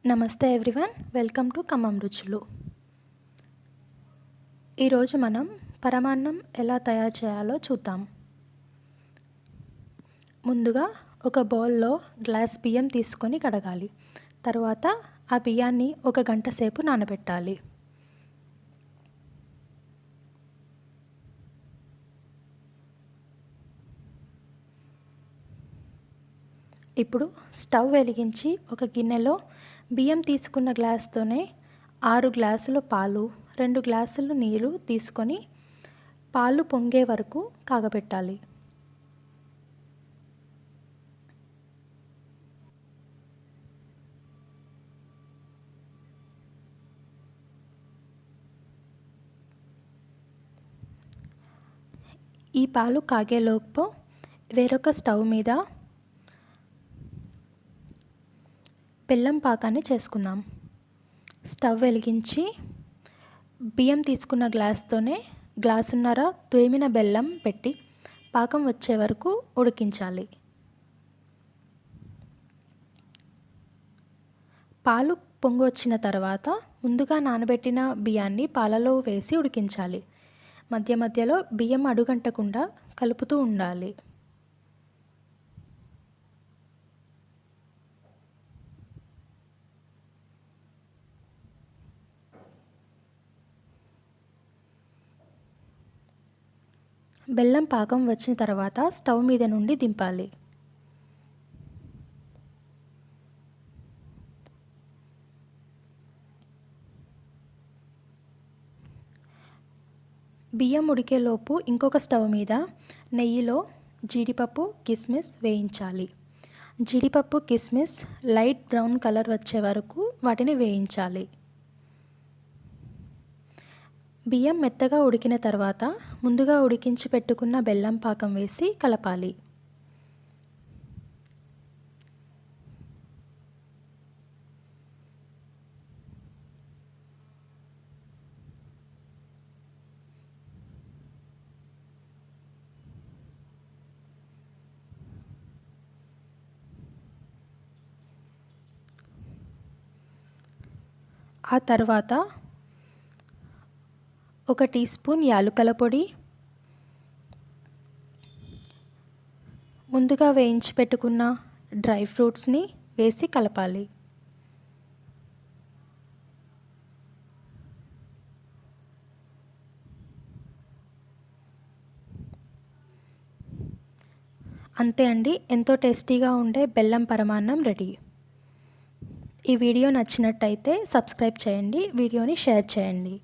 నమస్తే everyone, welcome to Khammam రుచులు. ఈరోజు మనం పరమాన్నం ఎలా తయారు చేయాలో చూద్దాం. ముందుగా ఒక బౌల్లో గ్లాస్ బియ్యం తీసుకొని కడగాలి. తర్వాత ఆ బియ్యాన్ని 1 గంట సేపు నానబెట్టాలి. ఇప్పుడు స్టవ్ వెలిగించి ఒక గిన్నెలో బియ్యం తీసుకున్న గ్లాస్తోనే 6 గ్లాసులు పాలు, 2 గ్లాసులు నీరు తీసుకొని పాలు పొంగే వరకు కాగబెట్టాలి. ఈ పాలు కాగేలోపు వేరొక స్టవ్ మీద బెల్లం పాకాన్ని చేసుకుందాం. స్టవ్ వెలిగించి బియ్యం తీసుకున్న గ్లాస్తోనే గ్లాసున్నర తురిమిన బెల్లం పెట్టి పాకం వచ్చే వరకు ఉడికించాలి. పాలు పొంగు వచ్చిన తర్వాత ముందుగా నానబెట్టిన బియ్యాన్ని పాలలో వేసి ఉడికించాలి. మధ్య మధ్యలో బియ్యం అడుగంటకుండా కలుపుతూ ఉండాలి. బెల్లం పాకం వచ్చిన తర్వాత స్టవ్ మీద నుండి దింపాలి. బియ్యం ఉడికేలోపు ఇంకొక స్టవ్ మీద నెయ్యిలో జీడిపప్పు, కిస్మిస్ వేయించాలి. జీడిపప్పు, కిస్మిస్ లైట్ బ్రౌన్ కలర్ వచ్చే వరకు వాటిని వేయించాలి. బియ్యం మెత్తగా ఉడికిన తర్వాత ముందుగా ఉడికించి పెట్టుకున్న బెల్లం పాకం వేసి కలపాలి. ఆ తర్వాత 1 టీ స్పూన్ యాలకుల పొడి, ముందుగా వేయించి పెట్టుకున్న డ్రై ఫ్రూట్స్ని వేసి కలపాలి. అంతే అండి, ఎంతో టేస్టీగా ఉండే బెల్లం పరమాన్నం రెడీ. ఈ వీడియో నచ్చినట్టయితే సబ్స్క్రైబ్ చేయండి, వీడియోని షేర్ చేయండి.